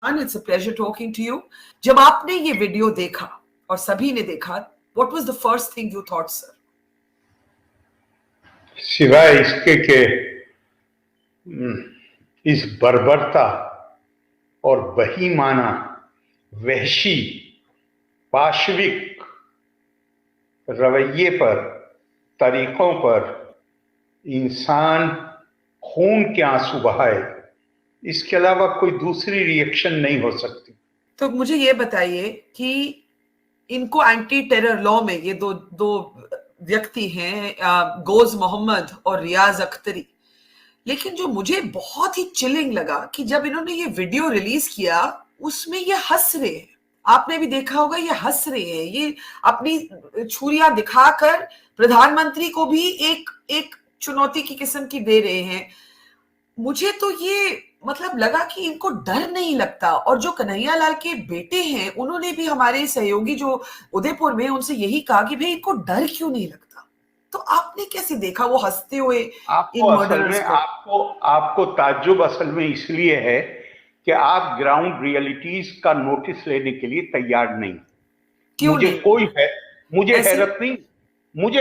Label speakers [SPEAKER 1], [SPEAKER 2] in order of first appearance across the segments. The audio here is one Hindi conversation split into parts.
[SPEAKER 1] It's a pleasure talking to you. जब आपने ये वीडियो देखा और सभी ने देखा, what was the first thing you thought, sir?
[SPEAKER 2] सिवाय इसके के इस बर्बरता और बहीमाना, वहशी, पाशविक रवैये पर, तरीकों पर इंसान खून के आंसू बहाए, इसके अलावा कोई दूसरी रिएक्शन नहीं हो सकती।
[SPEAKER 1] तो मुझे ये बताइए कि इनको एंटी टेरर लॉ में ये दो व्यक्ति हैं, गोज मोहम्मद और रियाज अख्तरी, लेकिन जो मुझे बहुत ही चिलिंग लगा कि जब इन्होंने ये वीडियो रिलीज किया उसमें ये हंस रहे हैं। आपने भी देखा होगा, ये हंस रहे हैं, ये अपनी छुरियां दिखाकर प्रधानमंत्री को भी एक चुनौती की किस्म की दे रहे हैं। मुझे तो ये मतलब लगा कि इनको डर नहीं लगता। और जो कन्हैया लाल के बेटे हैं उन्होंने भी, हमारे सहयोगी जो उदयपुर में, उनसे यही कहा कि भाई इनको डर क्यों नहीं लगता। तो आपने कैसे देखा वो हंसते हुए इन मर्डरर्स को?
[SPEAKER 2] आपको ताज्जुब असल में इसलिए है कि आप ग्राउंड रियलिटीज का नोटिस लेने के लिए तैयार नहीं।
[SPEAKER 1] क्यों
[SPEAKER 2] मुझे
[SPEAKER 1] नहीं?
[SPEAKER 2] कोई है, मुझे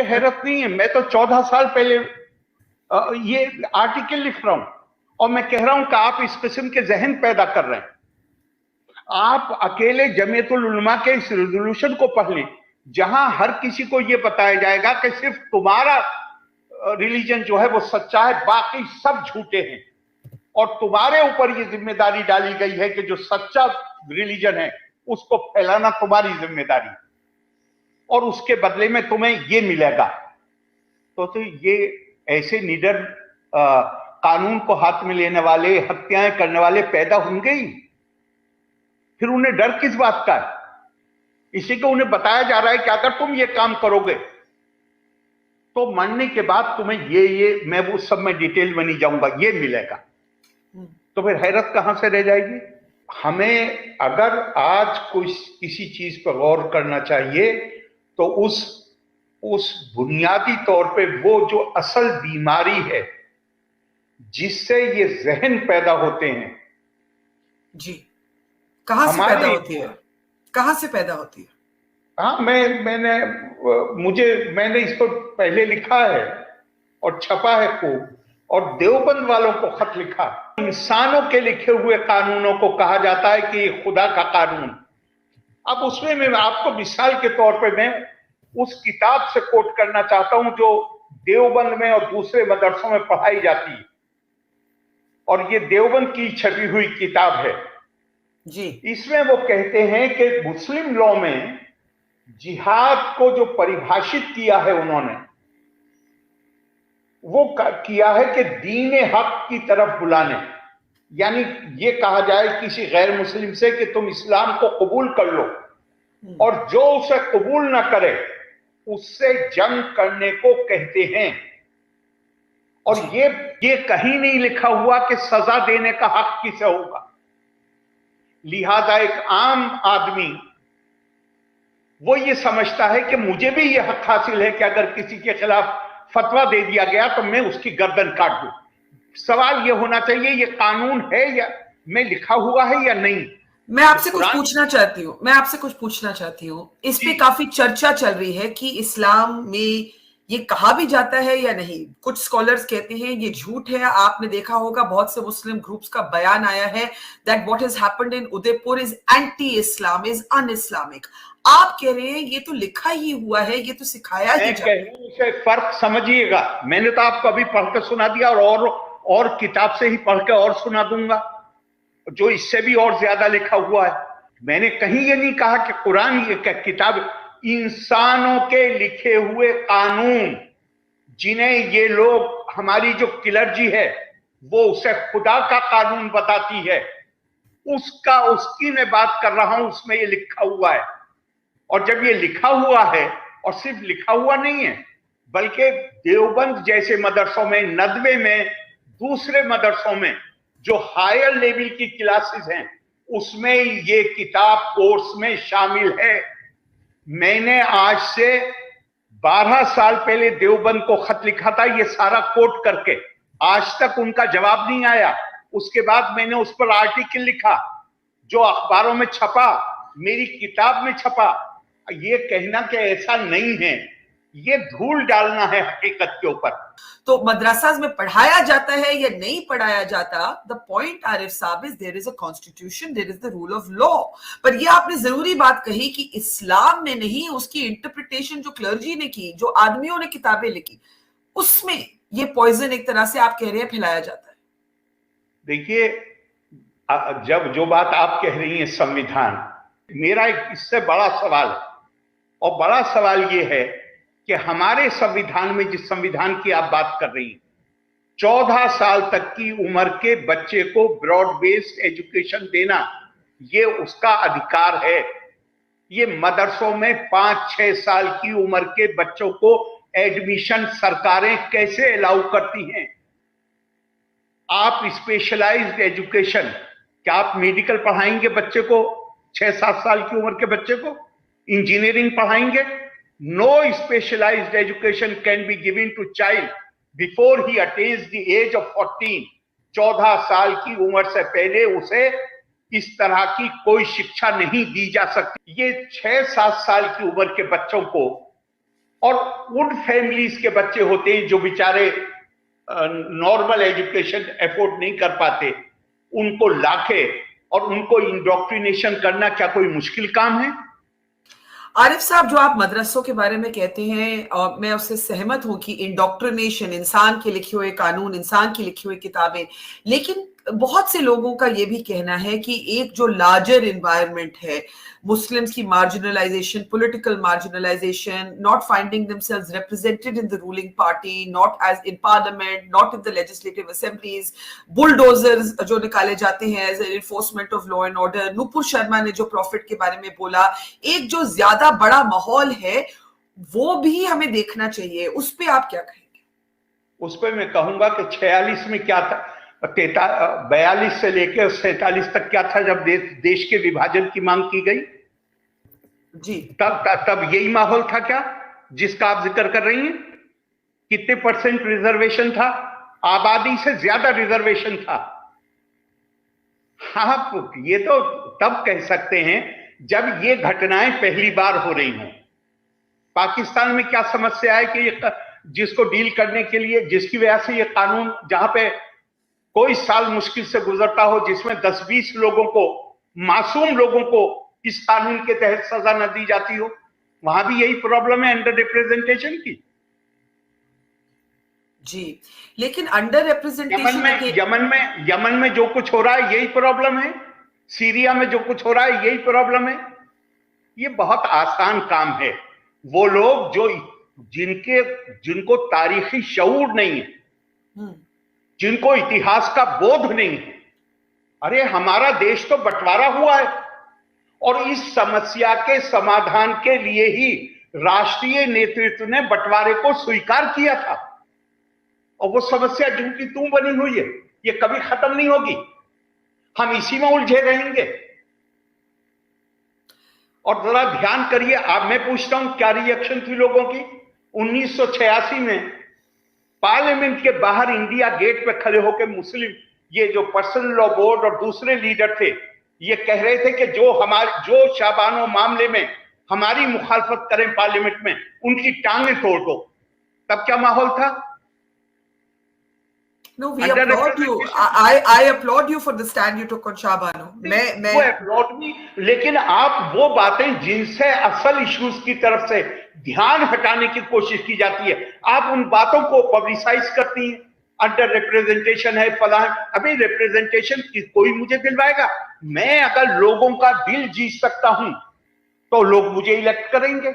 [SPEAKER 2] हैरत नहीं है। मैं तो 14 साल पहले ये आर्टिकल लिख रहा हूं और मैं कह रहा हूं कि आप इस किस्म के जहन पैदा कर रहे हैं। आप अकेले जमीयतुल उलमा के इस रेजोल्यूशन को पढ़ लें, जहां हर किसी को यह बताया जाएगा कि सिर्फ तुम्हारा रिलीजन जो है वो सच्चा है, बाकी सब झूठे हैं, और तुम्हारे ऊपर ये जिम्मेदारी डाली गई है कि जो सच्चा रिलीजन है उसको फैलाना तुम्हारी जिम्मेदारी, और उसके बदले में तुम्हें ये मिलेगा। तो ये ऐसे निडर कानून को हाथ में लेने वाले, हत्याएं करने वाले पैदा होंगे ही, फिर उन्हें डर किस बात का है? इसी को उन्हें बताया जा रहा है कि अगर तुम ये काम करोगे तो मरने के बाद तुम्हें ये मैं वो सब में डिटेल में नहीं जाऊंगा, ये मिलेगा। तो फिर हैरत कहां से रह जाएगी? हमें अगर आज किसी चीज पर गौर करना चाहिए तो उस बुनियादी तौर पे वो जो असल बीमारी है जिससे ये जहन पैदा होते हैं
[SPEAKER 1] जी, कहां से पैदा होती है? कहां से पैदा होती है?
[SPEAKER 2] हाँ, मैंने इस पर पहले लिखा है और छपा है खूब, और देवबंद वालों को खत लिखा। इंसानों के लिखे हुए कानूनों को कहा जाता है कि खुदा का कानून। अब उसमें मैं आपको मिसाल के तौर पे मैं उस किताब से कोट करना चाहता हूं जो देवबंद में और दूसरे मदरसों में पढ़ाई जाती है, और ये देवबंद की छपी हुई किताब है
[SPEAKER 1] जी।
[SPEAKER 2] इसमें वो कहते हैं कि मुस्लिम लॉ में जिहाद को जो परिभाषित किया है उन्होंने, वो किया है कि दीन हक की तरफ बुलाने, यानी ये कहा जाए किसी गैर मुस्लिम से कि तुम इस्लाम को कबूल कर लो, और जो उसे कबूल ना करे उससे जंग करने को कहते हैं। और ये कहीं नहीं लिखा हुआ कि सजा देने का हक किसे होगा। लिहाजा एक आम आदमी वो ये समझता है कि मुझे भी ये हक हासिल है कि अगर किसी के खिलाफ फतवा दे दिया गया तो मैं उसकी गर्दन काट दूं। सवाल ये होना चाहिए ये कानून है या में लिखा हुआ है या नहीं।
[SPEAKER 1] मैं आपसे कुछ पूछना चाहती हूँ, इस पे काफी चर्चा चल रही है कि इस्लाम में ये कहा भी जाता है या नहीं। कुछ स्कॉलर्स कहते हैं ये झूठ है। आपने देखा होगा बहुत से मुस्लिम ग्रुप्स का बयान आया है that what has happened in Udaipur is anti Islam, is unIslamic. आप कह रहे हैं ये तो लिखा ही हुआ है, ये तो सिखाया ही जाता है।
[SPEAKER 2] उसे फर्क समझिएगा। मैंने तो आपको अभी पढ़ के सुना दिया और किताब से ही पढ़ के और सुना दूंगा जो इससे भी और ज्यादा लिखा हुआ है। मैंने कहीं ये नहीं कहा कि कुरान ये किताब, इंसानों के लिखे हुए कानून जिन्हें ये लोग, हमारी जो क्लर्जी है वो उसे खुदा का कानून बताती है, उसकी मैं बात कर रहा हूं, उसमें ये लिखा हुआ है। और जब ये लिखा हुआ है, और सिर्फ लिखा हुआ नहीं है बल्कि देवबंद जैसे मदरसों में, नदवे में, दूसरे मदरसों में जो हायर लेवल की क्लासेस हैं उसमें ये किताब कोर्स में शामिल है। मैंने आज से 12 साल पहले देवबंद को खत लिखा था ये सारा कोट करके, आज तक उनका जवाब नहीं आया। उसके बाद मैंने उस पर आर्टिकल लिखा जो अखबारों में छपा, मेरी किताब में छपा, ये कहना कि ऐसा नहीं है, ये धूल डालना है हकीकत के ऊपर।
[SPEAKER 1] तो मदरसा में पढ़ाया जाता है या नहीं पढ़ाया जाता, द पॉइंट आरिफ साहब is there is a constitution, there is the rule of law. पर ये आपने जरूरी बात कही कि इस्लाम ने नहीं, उसकी इंटरप्रिटेशन जो क्लर्जी ने की, जो आदमियों ने किताबें लिखी, उसमें ये पॉइजन एक तरह से आप कह रहे हैं फैलाया जाता है।
[SPEAKER 2] देखिए, जब जो बात आप कह रही हैं संविधान, मेरा एक इससे बड़ा सवाल है, और बड़ा सवाल ये है कि हमारे संविधान में, जिस संविधान की आप बात कर रही हैं, 14 साल तक की उम्र के बच्चे को ब्रॉड बेस्ड एजुकेशन देना, ये उसका अधिकार है। ये मदरसों में 5-6 साल की उम्र के बच्चों को एडमिशन सरकारें कैसे अलाउ करती हैं? आप स्पेशलाइज्ड एजुकेशन, क्या आप मेडिकल पढ़ाएंगे बच्चे को, 6-7 साल की उम्र के बच्चे को? इंजीनियरिंग पढ़ाएंगे? No specialised education can be given to child before he attains the age of 14। 14 साल की उम्र से पहले उसे इस तरह की कोई शिक्षा नहीं दी जा सकती। ये 6-7 साल की उम्र के बच्चों को, और उन फैमिलीज के बच्चे होते हैं जो बेचारे नॉर्मल एजुकेशन अफोर्ड नहीं कर पाते, उनको लाके और उनको इंडोक्ट्रिनेशन करना क्या कोई मुश्किल काम है?
[SPEAKER 1] आरिफ साहब, जो आप मदरसों के बारे में कहते हैं, और मैं उससे सहमत हूं कि इंडोक्ट्रिनेशन, इंसान के लिखे हुए कानून, इंसान की लिखी हुई किताबें, लेकिन बहुत से लोगों का यह भी कहना है कि एक जो लार्जर एनवायरनमेंट है, मुस्लिम्स की marginalisation, political marginalisation, not finding themselves represented in the ruling party, not as in parliament, not in the legislative assemblies, bulldozers जो निकाले जाते हैं as an enforcement of law and order. Nupur Sharma ने जो प्रॉफिट के बारे में बोला, एक जो ज्यादा बड़ा माहौल है, वो भी हमें देखना चाहिए। उस पर आप क्या कहेंगे?
[SPEAKER 2] उस पर मैं कहूंगा कि 46 में क्या था, 42 से लेकर 47 तक क्या था जब देश के विभाजन की मांग की गई
[SPEAKER 1] जी,
[SPEAKER 2] तब यही माहौल था क्या जिसका आप जिक्र कर रही हैं? कितने % रिजर्वेशन था? आबादी से ज्यादा रिजर्वेशन था। आप ये तो तब कह सकते हैं जब ये घटनाएं पहली बार हो रही हों। पाकिस्तान में क्या समस्या है कि जिसको डील करने के लिए, जिसकी वजह से ये कानून, जहां पे कोई साल मुश्किल से गुजरता हो जिसमें 10-20 लोगों को, मासूम लोगों को इस कानून के तहत सजा न दी जाती हो, वहां भी यही प्रॉब्लम है अंडर रिप्रेजेंटेशन की।
[SPEAKER 1] जी, लेकिन अंडर रिप्रेजेंटेशन
[SPEAKER 2] यमन में जो कुछ हो रहा है यही प्रॉब्लम है, सीरिया में जो कुछ हो रहा है यही प्रॉब्लम है। ये बहुत आसान काम है। वो लोग जो जिनको तारीखी शऊर नहीं है, जिनको इतिहास का बोध नहीं है, अरे हमारा देश तो बंटवारा हुआ है, और इस समस्या के समाधान के लिए ही राष्ट्रीय नेतृत्व ने बंटवारे को स्वीकार किया था, और वो समस्या जूं की तूं बनी हुई है, ये कभी खत्म नहीं होगी। हम इसी में उलझे रहेंगे। और जरा ध्यान करिए, आप, मैं पूछता हूं क्या रिएक्शन थी लोगों की 1986 में पार्लियामेंट के बाहर इंडिया गेट पे खड़े होकर मुस्लिम, ये जो पर्सनल लॉ बोर्ड और दूसरे लीडर थे, ये कह रहे थे कि जो शाबानो मामले में हमारी मुखालफत करें पार्लियामेंट में, उनकी टांगें तोड़ दो। तब क्या माहौल था?
[SPEAKER 1] No, we applaud you. I applaud you for the stand you took on Shabano.
[SPEAKER 2] वो applaud भी, लेकिन आप वो बातें जिनसे असल इश्यूज की तरफ से ध्यान हटाने की कोशिश की जाती है, आप उन बातों को पब्लिसाइज करती हैं। अंडर रिप्रेजेंटेशन है, फला। अभी रिप्रेजेंटेशन कोई मुझे दिलवाएगा? मैं अगर लोगों का दिल जीत सकता हूं तो लोग मुझे इलेक्ट करेंगे।